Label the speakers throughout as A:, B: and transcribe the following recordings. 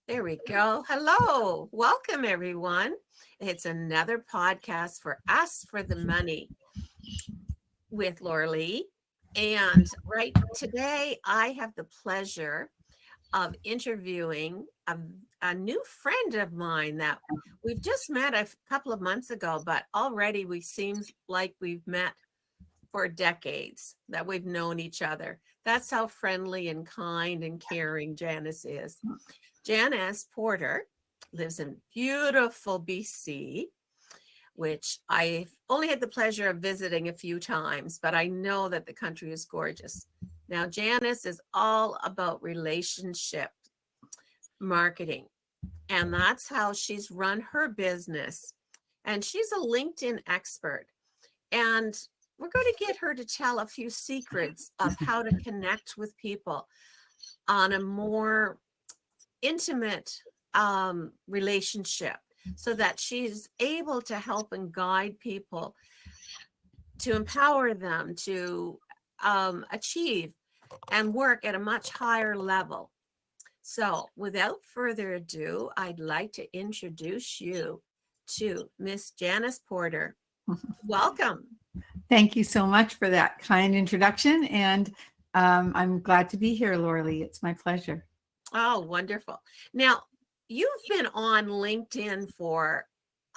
A: There we go. Hello. Welcome, everyone. It's another podcast for Us for the Money with Laura Lee. And right today, I have the pleasure of interviewing a new friend of mine that we've just met a couple of months ago, but already we seems like we've met for decades, that we've known each other. That's how friendly and kind and caring Janice is. Janice Porter lives in beautiful BC, which I've only had the pleasure of visiting a few times, but I know that the country is gorgeous. Now, Janice is all about relationship marketing, and that's how she's run her business. And she's a LinkedIn expert. And we're going to get her to tell a few secrets of how to connect with people on a more intimate relationship so that she's able to help and guide people to empower them to achieve and work at a much higher level. So without further ado, I'd like to introduce you to Miss Janice Porter. Welcome.
B: Thank you so much for that kind introduction. And I'm glad to be here, Laura Lee. It's my pleasure.
A: Oh, wonderful. Now, you've been on LinkedIn for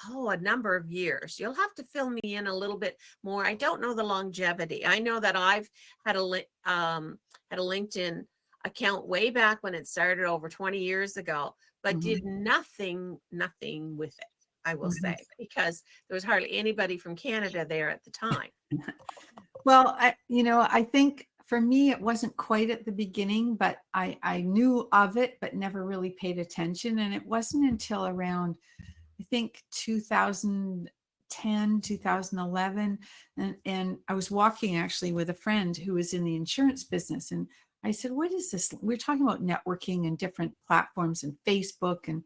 A: a number of years. You'll have to fill me in a little bit more. I don't know the longevity. I know that I've had a LinkedIn account way back when it started over 20 years ago, but did nothing with it, I will say, because there was hardly anybody from Canada there at the time.
B: Well, I think for me, it wasn't quite at the beginning, but I knew of it, but never really paid attention. And it wasn't until around, I think, 2010, 2011. And I was walking actually with a friend who was in the insurance business. And I said, what is this? We're talking about networking and different platforms and Facebook. And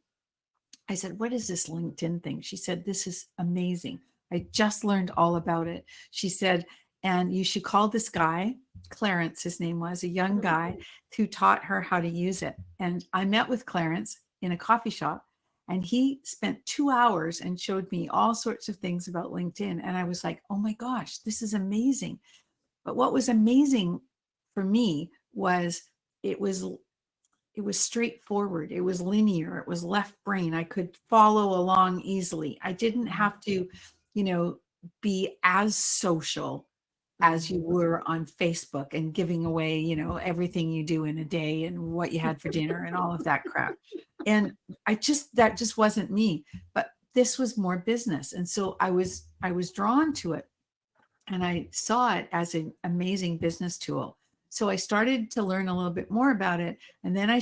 B: I said, what is this LinkedIn thing? She said, this is amazing. I just learned all about it. She said, and you should call this guy, Clarence, his name was, a young guy who taught her how to use it. And I met with Clarence in a coffee shop, and he spent 2 hours and showed me all sorts of things about LinkedIn. And I was like, oh my gosh, this is amazing. But what was amazing for me was it was straightforward. It was linear. It was left brain. I could follow along easily. I didn't have to, be as social as you were on Facebook and giving away, everything you do in a day and what you had for dinner and all of that crap. And that just wasn't me. But this was more business. And so I was drawn to it. And I saw it as an amazing business tool. So I started to learn a little bit more about it. And then I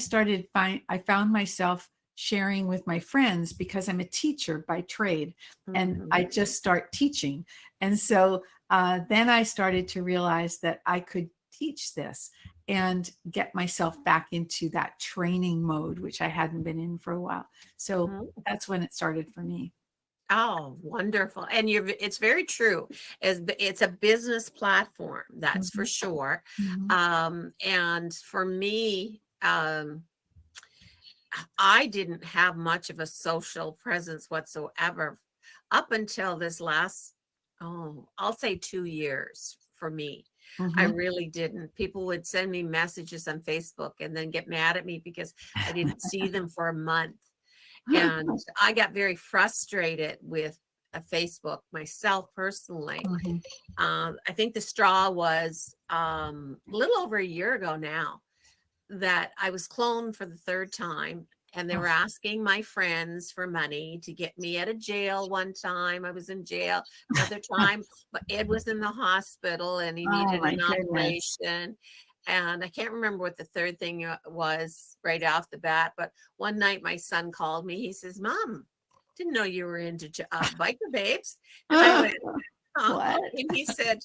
B: found myself sharing with my friends because I'm a teacher by trade, and I just start teaching. And so then I started to realize that I could teach this and get myself back into that training mode, which I hadn't been in for a while. So that's when it started for me.
A: Oh, wonderful. And it's very true. It's a business platform, that's for sure. And for me, I didn't have much of a social presence whatsoever up until this last, I'll say 2 years for me. I really didn't. People would send me messages on Facebook and then get mad at me because I didn't see them for a month. And I got very frustrated with Facebook myself personally. I think the straw was a little over a year ago now that I was cloned for the third time. And they were asking my friends for money to get me out of jail. One time I was in jail. Another time Ed was in the hospital and he needed an operation. And I can't remember what the third thing was right off the bat. But one night my son called me. He says, Mom, didn't know you were into biker babes. And I went,
B: What?
A: And he said,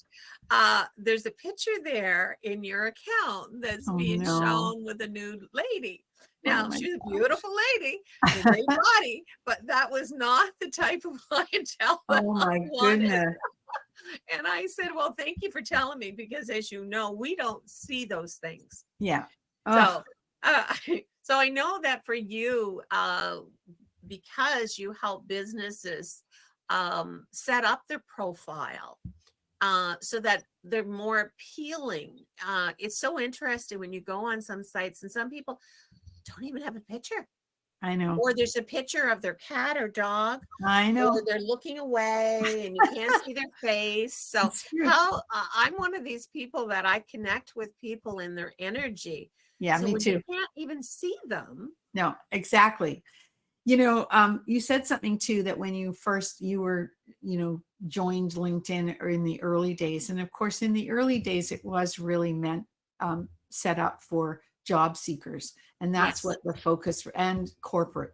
A: there's a picture there in your account that's being shown with a nude lady. Now, she's a beautiful lady, a great body, but that was not the type of clientele that I wanted. Goodness. And I said, well, thank you for telling me, because as you know, we don't see those things.
B: Yeah.
A: So So I know that for you, because you help businesses set up their profile so that they're more appealing. It's so interesting when you go on some sites and some people don't even have a picture,
B: I know.
A: or there's a picture of their cat or dog,
B: I
A: or
B: know.
A: they're looking away and you can't see their face. So
B: It's true.
A: how I'm one of these people that I connect with people in their energy.
B: Yeah,
A: So
B: me
A: when you
B: too.
A: can't even see them,
B: No, exactly. You said something too, that when you were, joined LinkedIn, or in the early days. And of course, in the early days, it was really meant, set up for job seekers. And that's
A: yes,
B: what the focus, and corporate.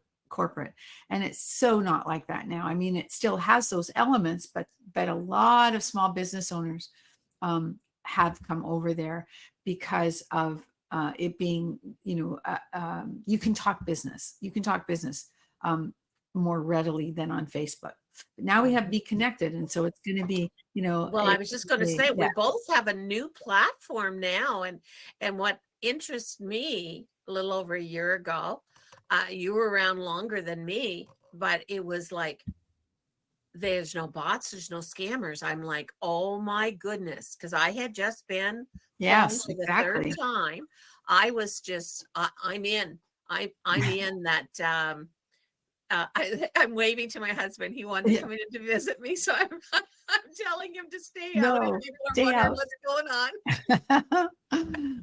B: And it's so not like that now. I mean, it still has those elements, but a lot of small business owners, have come over there because of, it being, you can talk business, um, more readily than on Facebook. But now we have Be Connected, and so it's going to be,
A: well, I was just going to say we
B: yeah,
A: both have a new platform now, and what interests me a little over a year ago, you were around longer than me, but it was like there's no bots, there's no scammers. I'm like, oh my goodness, because I had just been flown
B: yes,
A: for the third
B: exactly.
A: time. I was just, I'm in. I'm in that. I'm waving to my husband. He wanted to
B: Yeah,
A: come in to visit me, so I'm I'm telling him to stay out, and
B: no,
A: people are
B: stay
A: wondering
B: out.
A: what's going on.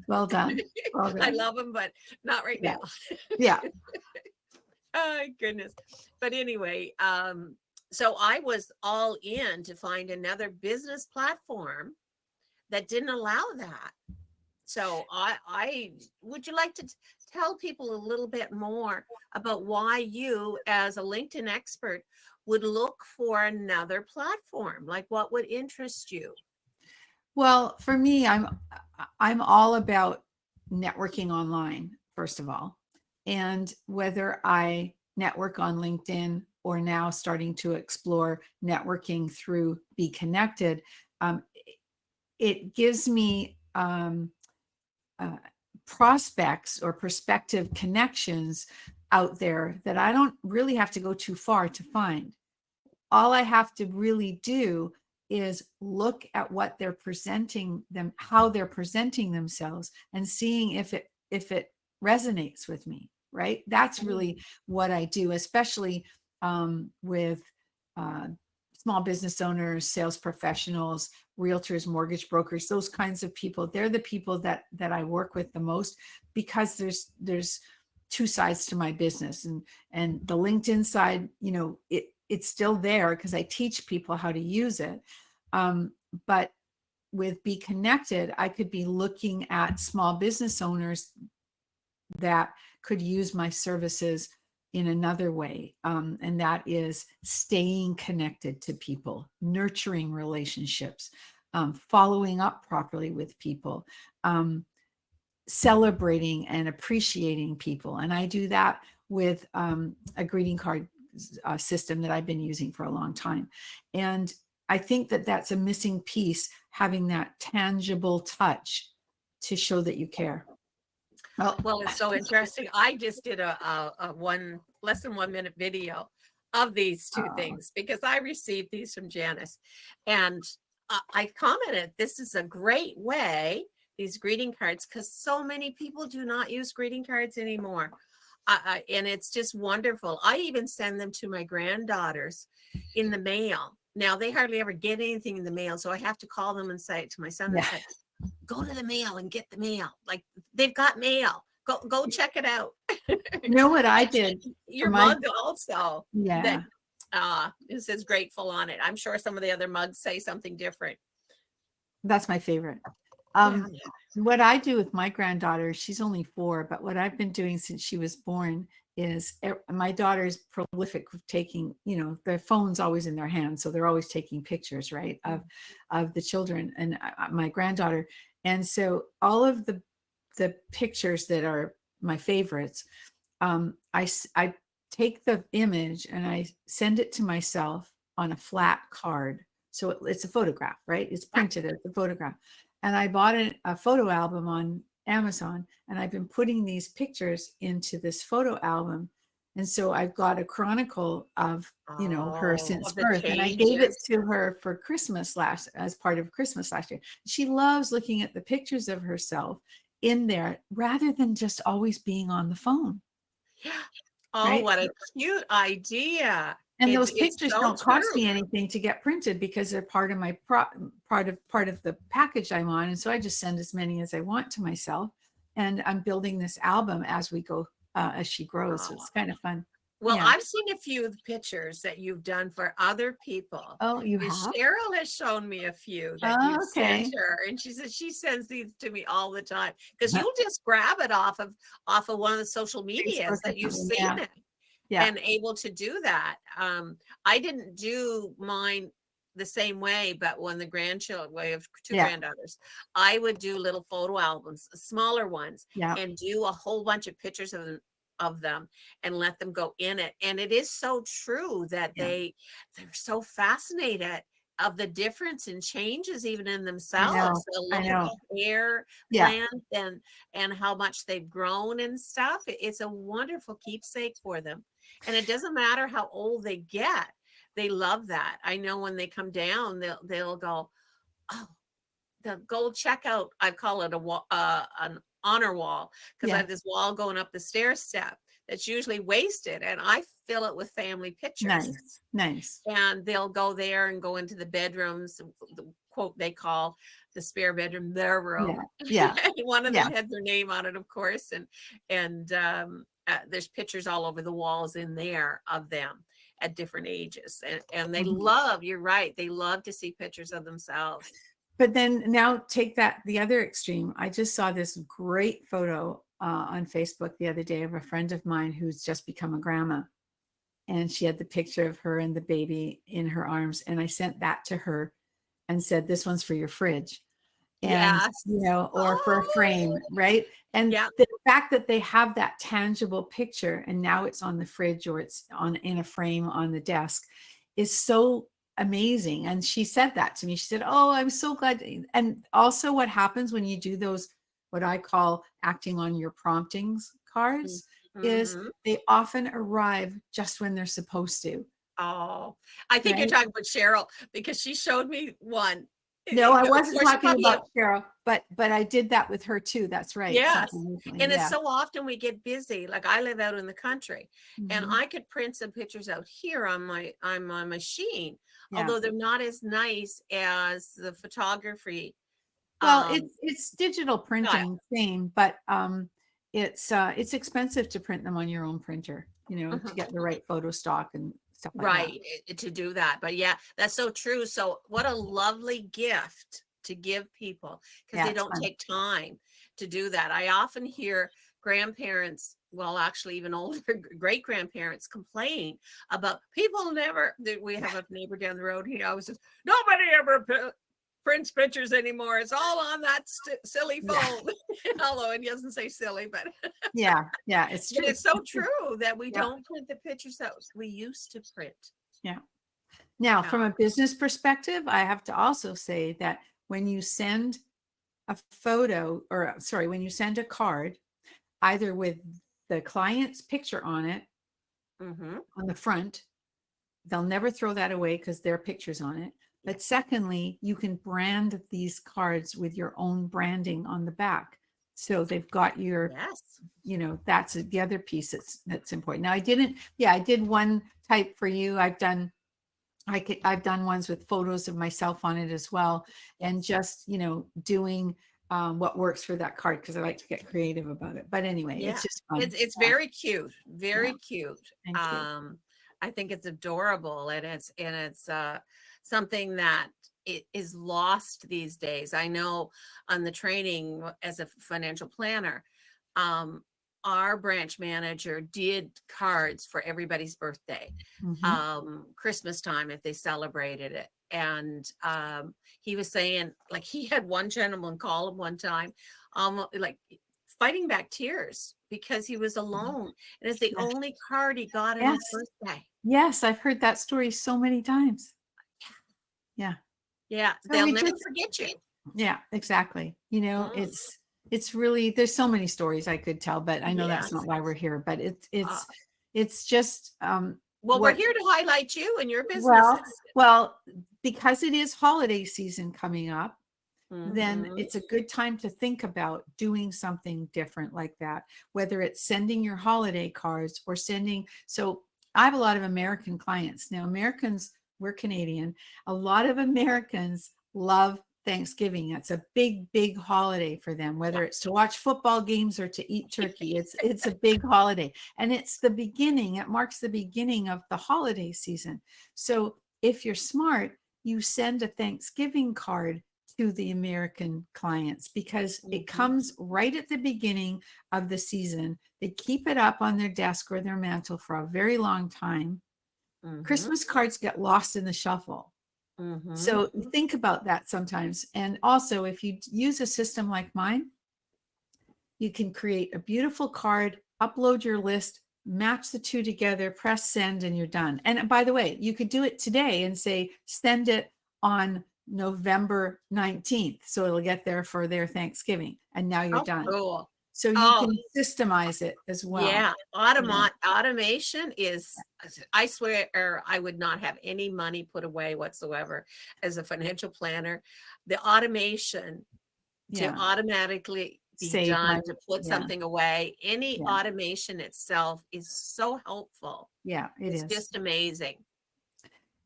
B: Well done, well
A: I
B: done.
A: love him, but not right
B: Yeah,
A: now.
B: yeah.
A: Oh goodness. But anyway, so I was all in to find another business platform that didn't allow that. So I would you like to tell people a little bit more about why you, as a LinkedIn expert, would look for another platform? Like what would interest you?
B: Well, for me, I'm all about networking online, first of all. And whether I network on LinkedIn, or now starting to explore networking through Be Connected, um, it gives me, uh, prospects or prospective connections out there that I don't really have to go too far to find. All I have to really do is look at what they're presenting them, how they're presenting themselves, and seeing if it resonates with me, right? That's
A: Mm.
B: really what I do, especially, with, uh, small business owners, sales professionals, realtors, mortgage brokers, those kinds of people. They're the people that I work with the most, because there's two sides to my business. And the LinkedIn side, it's still there because I teach people how to use it. Um, but with Be Connected, I could be looking at small business owners that could use my services in another way. And that is staying connected to people, nurturing relationships, following up properly with people, um, celebrating and appreciating people. And I do that with, a greeting card, system that I've been using for a long time. And I think that that's a missing piece, having that tangible touch to show that you care. Well,
A: Well, it's so interesting. I just did a one less than 1 minute video of these two
B: uh,
A: things because I received these from Janice, and I commented, "This is a great way." These greeting cards, because so many people do not use greeting cards anymore, and it's just wonderful. I even send them to my granddaughters in the mail. Now they hardly ever get anything in the mail, so I have to call them and say to my son and
B: yeah.
A: say, go to the mail and get the mail. Like they've got mail. Go check it out.
B: You know what I
A: And
B: did for
A: your
B: my,
A: mug also that
B: yeah,
A: it says grateful on it. I'm sure some of the other mugs say something different.
B: that's my favorite.
A: Well,
B: Um,
A: yeah.
B: what I do with my granddaughter, she's only 4, but what I've been doing since she was born is, my daughter's prolific with taking, their phone's always in their hands, so they're always taking pictures, right, of the children, and my granddaughter. And so all of the pictures that are my favorites, I take the image and I send it to myself on a flat card. So it's a photograph, right? It's
A: Yeah.
B: printed as a photograph. And I bought a photo album Amazon, and I've been putting these pictures into this photo album. And so I've got a chronicle of, her
A: Oh,
B: since
A: of the
B: birth. And I gave it
A: changes.
B: to her for Christmas as part of Christmas last year. She loves looking at the pictures of herself in there rather than just always being on the phone,
A: Oh,
B: right?
A: what a cute idea.
B: And those
A: It's
B: pictures
A: so
B: don't cost
A: true.
B: me anything to get printed because they're part of my part of the package I'm on. And so I just send as many as I want to myself. And I'm building this album as we go, as she grows. So
A: Oh.
B: it's kind of fun.
A: Well,
B: Yeah.
A: I've seen a few of the pictures that you've done for other people.
B: Oh, you
A: And
B: have?
A: Cheryl has shown me a few that
B: Oh,
A: you've sent
B: okay.
A: her, and she says she sends these to me all the time because you'll just grab it off of one of the social
B: Facebook
A: medias
B: or
A: that you've
B: something.
A: seen
B: Yeah.
A: it
B: Yeah.
A: and able to do that. I didn't do mine the same way, but when the grandchildren, we have two
B: Yeah.
A: granddaughters, I would do little photo albums, smaller ones,
B: Yeah.
A: and do a whole bunch of pictures of them and let them go in it. And it is so true that
B: Yeah.
A: they're so fascinated of the difference and changes even in
B: I know.
A: themselves. They'll
B: I
A: look at
B: know.
A: the hair
B: Yeah.
A: length and how much they've grown and stuff. It's a wonderful keepsake for them. And it doesn't matter how old they get. They love that. I know when they come down, they'll go, oh, the gold checkout. I call it a wall, an honor wall, because I
B: Yeah.
A: have this wall going up the stair step that's usually wasted, and I fill it with family pictures.
B: Nice. Nice.
A: And they'll go there and go into the bedrooms, the quote they call the spare bedroom their
B: Yeah.
A: room.
B: Yeah.
A: One of
B: Yeah.
A: them had their name on it, of course, and there's pictures all over the walls in there of them at different ages, and they
B: Mhm.
A: love. You're right. They love to see pictures of themselves.
B: But then now take that the other extreme. I just saw this great photo on Facebook the other day of a friend of mine who's just become a grandma. And she had the picture of her and the baby in her arms. And I sent that to her and said, this one's for your fridge. And,
A: Yes.
B: or for a frame,
A: Oh,
B: right? And
A: yeah.
B: the fact that they have that tangible picture and now it's on the fridge or it's in a frame on the desk is so amazing. And she said that to me. She said, oh, I'm so glad. And also what happens when you do those, what I call acting on your promptings cards, is
A: Mm-hmm.
B: they often arrive just when they're supposed to,
A: Oh, I think you're
B: right?
A: talking about Cheryl because she showed me one.
B: No, I
A: Of
B: wasn't
A: course, you
B: talking
A: probably have.
B: about Cheryl, but I did that with her too. That's right.
A: Yes.
B: Something recently.
A: And it's
B: Yeah.
A: so often we get busy. Like I live out in the country and
B: Mhm.
A: I could print some pictures out here on my machine,
B: Yeah.
A: although they're not as nice as the photography
B: Well,
A: um
B: it's digital
A: style.
B: printing, same, but it's expensive to print them on your own printer, to
A: Mhm.
B: get the right photo stock and stuff like that.
A: Right, to do that. But yeah, that's so true. So what a lovely gift to give people because
B: Yeah,
A: they
B: it's
A: don't
B: fun.
A: take time to do that. I often hear grandparents, well, actually even older great grandparents complain about people never. We have a neighbor down the road. He always says, nobody ever prints pictures anymore. It's all on that silly
B: Yeah.
A: phone. Although it doesn't say silly, but
B: Yeah. Yeah, it's
A: but
B: true.
A: it's so
B: It's true.
A: true that we
B: Yeah.
A: don't print the pictures that we used to print.
B: Yeah. Now,
A: Yeah.
B: from a business perspective, I have to also say that when you send a photo or sorry, when you send a card, either with the client's picture on it
A: Mm-hmm.
B: on the front, they'll never throw that away because their picture's on it.
A: Yeah.
B: But secondly, you can brand these cards with your own branding on the back. So they've got your,
A: Yes.
B: that's the other piece that's important. Now I did one type for you. I've done ones with photos of myself on it as well. And
A: Yes.
B: just, doing what works for that card because I like to get creative about it. But anyway,
A: Yeah.
B: it's just fun.
A: It's
B: Yeah.
A: very cute.
B: Yeah.
A: Very cute.
B: Thank you.
A: I think it's adorable and it's something that it is lost these days. I know on the training as a financial planner, um, our branch manager did cards for everybody's birthday,
B: Hmm.
A: Christmas time if they celebrated it. And he was saying, like, he had one gentleman call him one time, like fighting back tears because he was alone. And it's the
B: Yes.
A: only card he got on his
B: Yes.
A: birthday.
B: Yes. I've heard that story so many times. Yeah.
A: Yeah,
B: So
A: they'll
B: we
A: never
B: just,
A: forget you.
B: yeah, exactly.
A: Mm.
B: It's it's really, there's so many stories I could tell, but I know that's not
A: Yes.
B: why we're here. But
A: Uh,
B: it's just
A: well, we're
B: what
A: here to highlight you and your
B: well
A: businesses.
B: well because it is holiday season coming up, then
A: Mm-hmm.
B: it's a good time to think about doing something different like that, whether it's sending your holiday cards or sending. So I have a lot of American clients. Now, Americans, we're Canadian. A lot of Americans love Thanksgiving. It's a big, big holiday for them,
A: Yeah.
B: whether it's to watch football games or to eat turkey. It's a big holiday. And it's the beginning, it marks the beginning of the holiday season. So if you're smart, you send a Thanksgiving card to the American clients because it
A: Mm-hmm.
B: comes right at the beginning of the season. They keep it up on their desk or their mantle for a very long time.
A: Mm-hmm.
B: Christmas cards get lost in the shuffle.
A: Mm-hmm.
B: So think about that sometimes. And also, if you use a system like mine, you can create a beautiful card, upload your list, match the two together, press send, and you're done. And by the way, you could do it today and say, send it on November 19th. So it'll get there for their Thanksgiving. And now you're
A: Oh,
B: done.
A: cool.
B: So you
A: Oh,
B: can systemize it as well.
A: yeah.
B: Yeah.
A: Automation is, I swear, I would not have any money put away whatsoever as a financial planner. The automation to
B: Yeah.
A: automatically be
B: Save
A: done,
B: money.
A: to put
B: Yeah.
A: something away, any
B: Yeah.
A: automation itself is so helpful.
B: Yeah. It
A: It's
B: is.
A: just amazing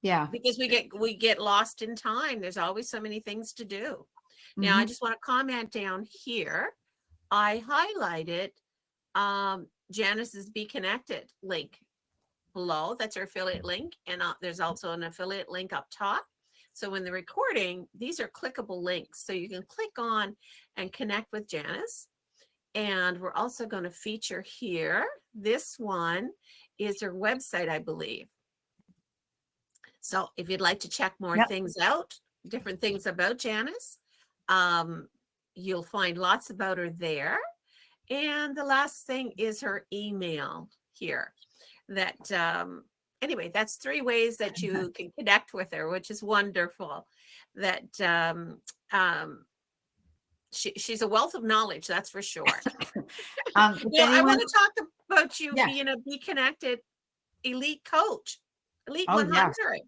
B: Yeah.
A: because we get lost in time. There's always so many things to do. Now, I
B: Hmm.
A: just want to comment down here. I highlighted Janice's Be Connected link below. That's her affiliate link. And there's also an affiliate link up top. So in the recording, these are clickable links. So you can click on and connect with Janice. And we're also going to feature here. This one is her website, I believe. So if you'd like to check more
B: Yep.
A: things out, different things about Janice, um, you'll find lots about her there. And the last thing is her email here. That anyway, that's 3 ways that you can connect with her, which is wonderful. That she's a wealth of knowledge, that's for sure.
B: If
A: Now, I
B: anyone,
A: want to talk about you
B: yeah.
A: being a Be Connected elite coach, elite
B: Oh, yes.
A: 100.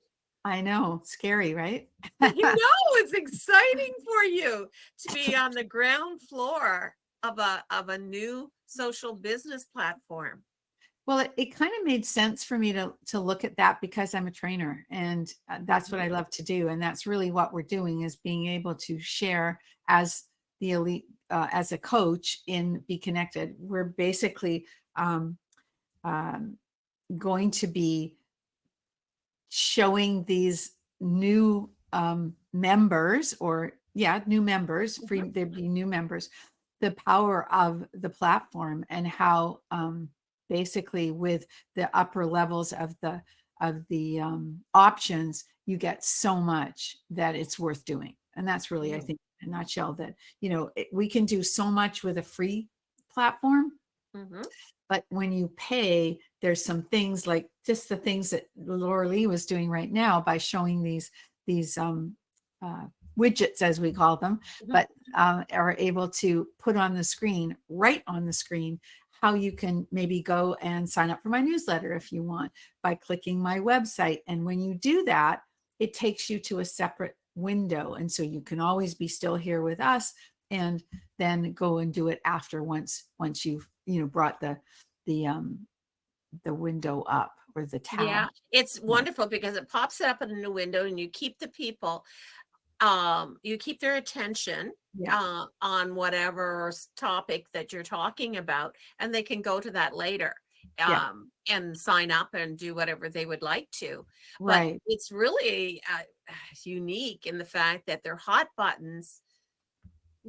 B: I know. Scary, right?
A: It's exciting for you to be on the ground floor of a new social business platform.
B: Well, it kind of made sense for me to look at that because I'm a trainer and that's what
A: Mhm.
B: I love to do. And that's really what we're doing is being able to share as the elite, as a coach in Be Connected. We're basically um, um, going to be showing these new members or yeah, new members, free,
A: Mhm.
B: there'd be new members, the power of the platform and how basically with the upper levels of the options, you get so much that it's worth doing. And that's really, I
A: Mhm.
B: think, in a nutshell that, we can do so much with a free platform,
A: Mhm.
B: but when you pay, there's some things like just the things that Laura Lee was doing right now by showing these uh, widgets, as we call them,
A: Mhm.
B: but are able to put on the screen, right on the screen, how you can maybe go and sign up for my newsletter if you want by clicking my website. And when you do that, it takes you to a separate window. And so you can always be still here with us and then go and do it after once you've brought the the window up or the tab.
A: Yeah, it's
B: Yeah.
A: wonderful because it pops it up in a new window and you keep the people, you keep their attention
B: Yeah.
A: on whatever topic that you're talking about, and they can go to that later
B: Yeah.
A: and sign up and do whatever they would like to. But
B: Right.
A: it's really unique in the fact that they're hot buttons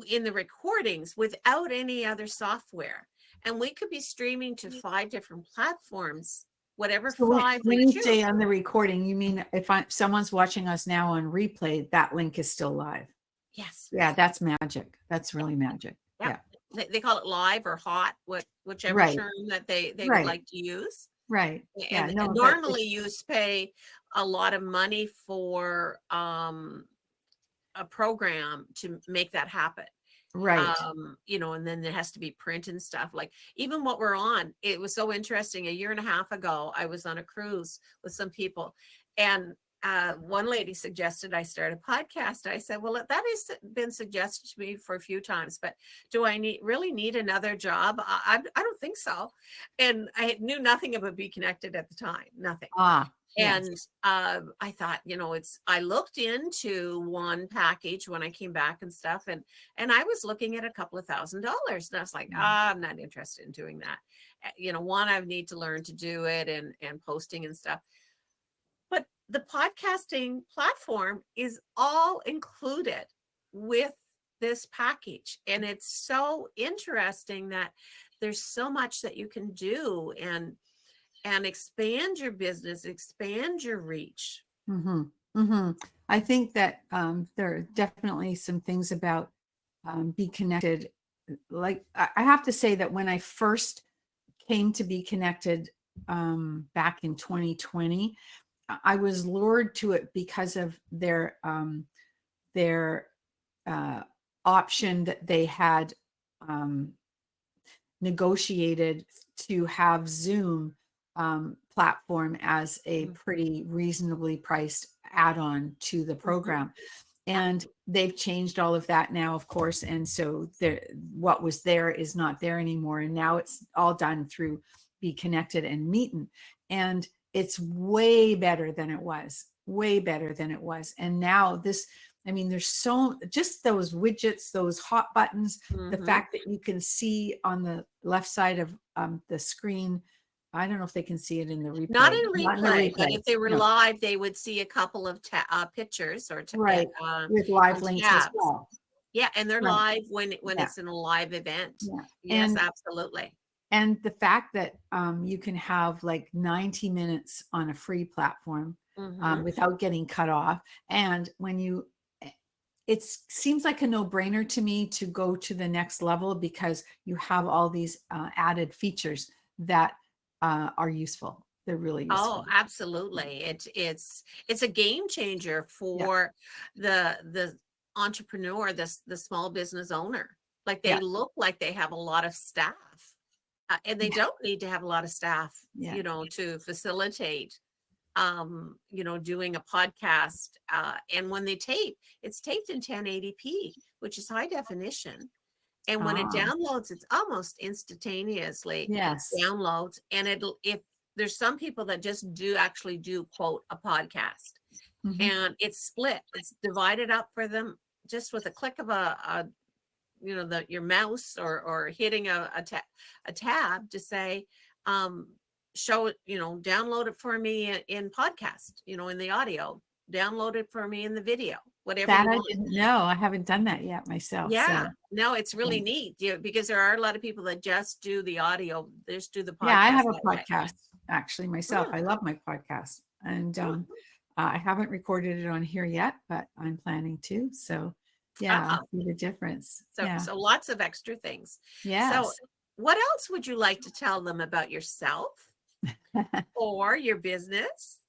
A: in the recordings without any other software. And we could be streaming to 5 different platforms, whatever
B: So when,
A: 5
B: when
A: we
B: you
A: choose.
B: say on the recording, you mean someone's watching us now on replay, that link is still live.
A: Yes.
B: Yeah, that's magic. That's
A: Yeah.
B: really magic.
A: Yeah.
B: Yeah.
A: They call it live or hot, whichever
B: Right.
A: term that they would
B: Right.
A: like to use.
B: Right. Yeah.
A: And
B: No, but
A: normally you pay a lot of money for a program to make that happen.
B: Right.
A: And then there has to be print and stuff. Like even what we're on, it was so interesting. A year and a half ago, I was on a cruise with some people, and one lady suggested I start a podcast. I said, well, that has been suggested to me for a few times, but do I really need another job? I don't think so. And I knew nothing about Be Connected at the time, nothing.
B: Ah, yes.
A: And I thought, I looked into one package when I came back and stuff, and I was looking at a couple of $1,000s, and I was like, I'm not interested in doing that. One, I need to learn to do it, and posting and stuff. But the podcasting platform is all included with this package, and it's so interesting that there's so much that you can do, and expand your business, expand your reach.
B: Mm-hmm. Mm-hmm. I think that there are definitely some things about Be Connected. Like I have to say that when I first came to Be Connected back in 2020, I was lured to it because of their option that they had negotiated to have Zoom platform as a pretty reasonably priced add-on to the program. And they've changed all of that now, of course. And so what was there is not there anymore. And now it's all done through Be Connected and Meetin. And it's way better than it was, way better than it was. And now there's just those widgets, those hot buttons, the fact that you can see on the left side of the screen. I don't know if they can see it in the replay.
A: Not in replay, but if they were live, they would see a couple of pictures or
B: right with live links as
A: tabs.
B: well.
A: Yeah, and they're live when it's in a live event.
B: Yeah.
A: Yes, absolutely.
B: And the fact that you can have like 90 minutes on a free platform without getting cut off. And it seems like a no-brainer to me to go to the next level because you have all these added features that are useful. They're really useful.
A: Oh, absolutely. It's a game changer for the entrepreneur, the small business owner. Like they look like they have a lot of staff, and they don't need to have a lot of staff, to facilitate doing a podcast. And when they tape, it's taped in 1080p, which is high definition. And when it downloads, it's almost instantaneously downloads. And if there's some people that just actually do quote a podcast, and it's split, it's divided up for them just with a click of your mouse or hitting a tab to say, show it, download it for me in podcast, in the audio, download it for me in the video, whatever
B: that
A: you
B: I
A: want.
B: didn't know. I haven't done that yet myself.
A: Yeah, no, it's really neat, because there are a lot of people that just do the audio, they just do the podcast.
B: Yeah, I have a podcast actually myself. I love my podcast, and I haven't recorded it on here yet, but I'm planning to. So I see the difference.
A: So lots of extra things.
B: Yes.
A: So what else would you like to tell them about yourself or your business?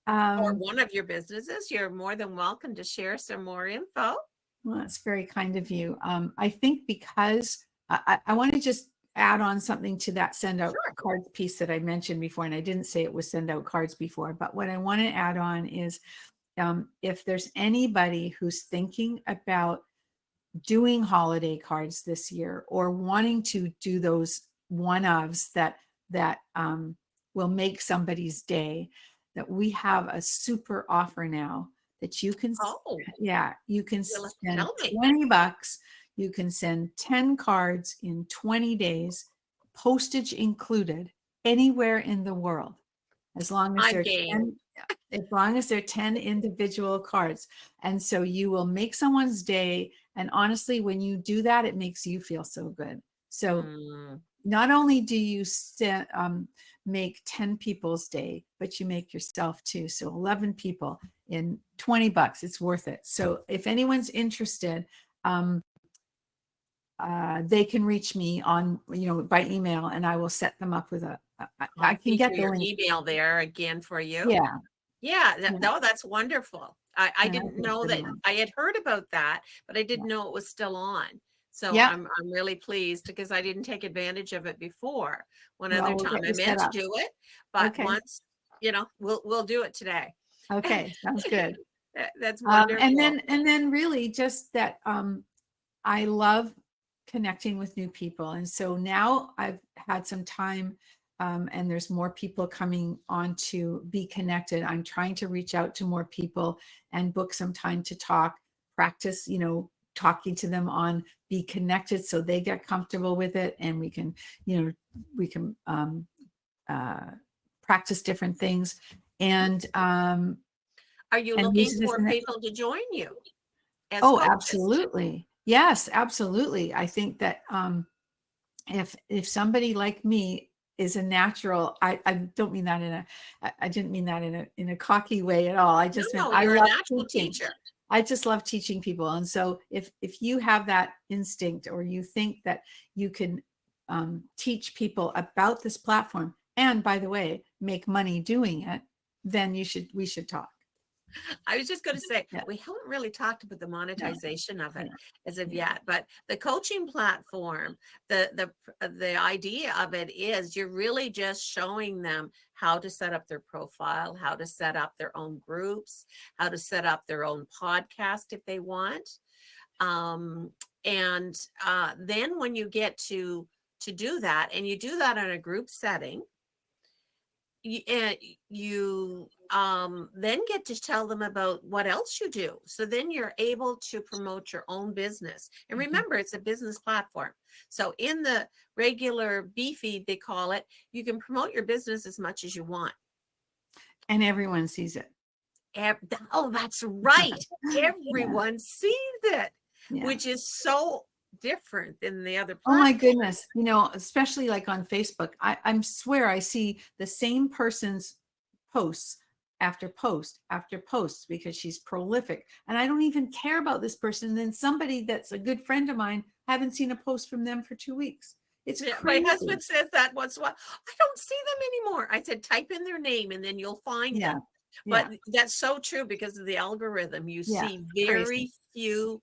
A: Or one of your businesses? You're more than welcome to share some more info.
B: Well, that's very kind of you. I think because I want to just add on something to that send out cards piece that I mentioned before, and I didn't say it was send out cards before, but what I want to add on is if there's anybody who's thinking about doing holiday cards this year or wanting to do those one-ofs that will make somebody's day, that we have a super offer now that you can you can spend $20. You can send 10 cards in 20 days, postage included, anywhere in the world, as long as they're 10 individual cards. And so you will make someone's day, and honestly, when you do that, it makes you feel so good. So not only do you make 10 people's day, but you make yourself too. So 11 people in $20, it's worth it. So if anyone's interested, they can reach me on, by email, and I will set them up with I can get
A: your email there again for you. No, that's wonderful. I didn't know that. I had heard about that, but I didn't know it was still on. So
B: Yeah.
A: I'm really pleased because I didn't take advantage of it before. One
B: Well,
A: other
B: we'll
A: time
B: get
A: I
B: you set
A: meant to
B: up.
A: do it, but
B: Okay.
A: once, we'll do it today.
B: Okay. Sounds good.
A: That's
B: And
A: wonderful.
B: then really just that I love connecting with new people. And so now I've had some time, and there's more people coming on to Be Connected. I'm trying to reach out to more people and book some time to talk, practice, talking to them on Be Connected so they get comfortable with it, and we can uh, practice different things. And
A: Are you
B: use
A: looking
B: it as
A: for
B: an
A: people to join you as
B: Oh,
A: coaches?
B: absolutely. Yes, absolutely. I think that if somebody like me is a natural, I don't mean that I didn't mean that in a cocky way at all. I
A: No,
B: just meant
A: no,
B: I
A: you're a
B: love
A: natural
B: teaching.
A: teacher.
B: I just love teaching people. And so if you have that instinct, or you think that you can teach people about this platform, and by the way, make money doing it, then we should talk.
A: I was just going to say,
B: Yeah.
A: we haven't really talked about the
B: No.
A: monetization of it
B: Yeah.
A: as of
B: Yeah.
A: yet, but the coaching platform, the idea of it is you're really just showing them how to set up their profile, how to set up their own groups, how to set up their own podcast if they want. Um, and then when you get to do that, and you do that in a group setting, you then get to tell them about what else you do. So then you're able to promote your own business. And
B: Mhm.
A: remember, it's a business platform. So in the regular B feed, they call it, you can promote your business as much as you want.
B: And everyone sees it.
A: Oh, that's right.
B: Yeah.
A: Everyone sees it,
B: Yeah.
A: which is so different than the other
B: Oh my
A: platform.
B: goodness. Especially like on Facebook, I swear I see the same person's posts after post after post because she's prolific. And I don't even care about this person. And then somebody that's a good friend of mine, haven't seen a post from them for 2 weeks. It's
A: Yeah, my
B: crazy.
A: husband says that once in a while. I don't see them anymore. I said, type in their name and then you'll find
B: Yeah.
A: them. But
B: Yeah.
A: that's so true because of the algorithm. You
B: Yeah.
A: see
B: It's crazy.
A: very few,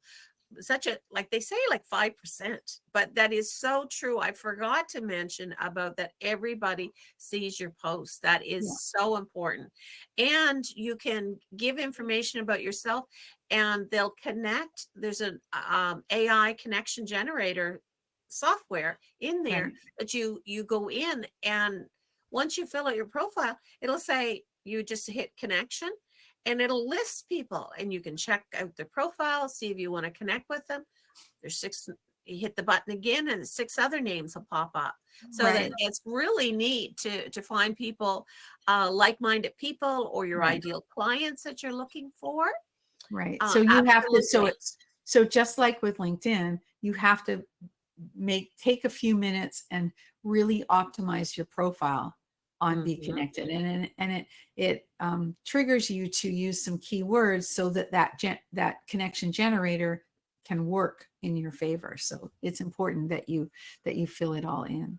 A: such a, like they say, like 5%, but that is so true. I forgot to mention about that. Everybody sees your posts. That is
B: Yeah.
A: so important. And you can give information about yourself and they'll connect. There's an AI connection generator software in there
B: Right.
A: that you go in, and once you fill out your profile, it'll say you just hit connection, and it'll list people, and you can check out their profile, see if you want to connect with them. There's six. You hit the button again and 6 other names will pop up. So that
B: Right.
A: it's really neat to find people, like-minded people, or your
B: Right.
A: ideal clients that you're looking for.
B: Right. So you have to,
A: Absolutely.
B: so just like with LinkedIn, you have to take a few minutes and really optimize your profile on Be
A: Mhm.
B: Connected, and it triggers you to use some keywords so that connection generator can work in your favor. So it's important that you fill it all in.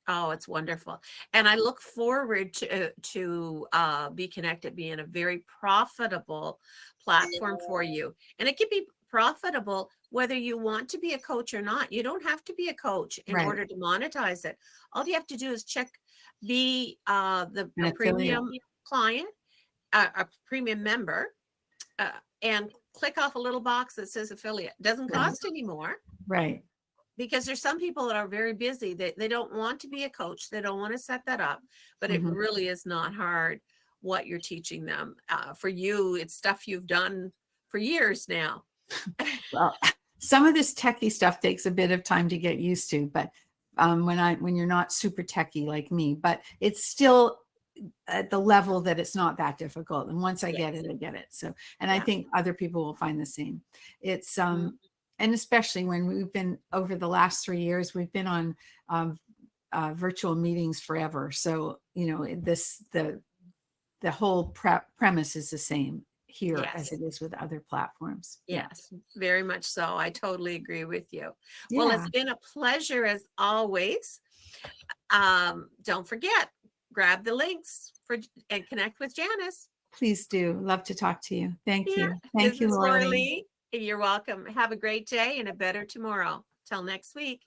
A: Oh, it's wonderful. And I look forward to Be Connected being a very profitable platform for you. And it can be profitable whether you want to be a coach or not. You don't have to be a coach in
B: Right.
A: order to monetize it. All you have to do is be
B: An
A: a
B: affiliate.
A: premium client, a premium member, and click off a little box that says affiliate. Doesn't
B: Right.
A: cost anymore,
B: Right.
A: because there's some people that are very busy. They don't want to be a coach. They don't want to set that up, but it
B: Mhm.
A: really is not hard what you're teaching them. For you, it's stuff you've done for years now.
B: Well, some of this techie stuff takes a bit of time to get used to, but when you're not super techie like me, but it's still at the level that it's not that difficult. And once I get
A: Yes.
B: it, I get it. So, and I
A: Yeah.
B: think other people will find the same. It's
A: Mhm.
B: and especially when we've been over the last 3 years, we've been on um, virtual meetings forever. So the whole premise is the same here as
A: Yes.
B: it is with other platforms. Yeah.
A: Yes. Very much so. I totally agree with you. Well,
B: Yeah.
A: it's been a pleasure as always. Don't forget, grab the links and connect with Janice.
B: Please do. Love to talk to you. Thank
A: Yeah.
B: you.
A: This
B: Thank you,
A: is
B: Laura
A: Laura
B: Lee.
A: Lee. You're welcome. Have a great day and a better tomorrow. Till next week.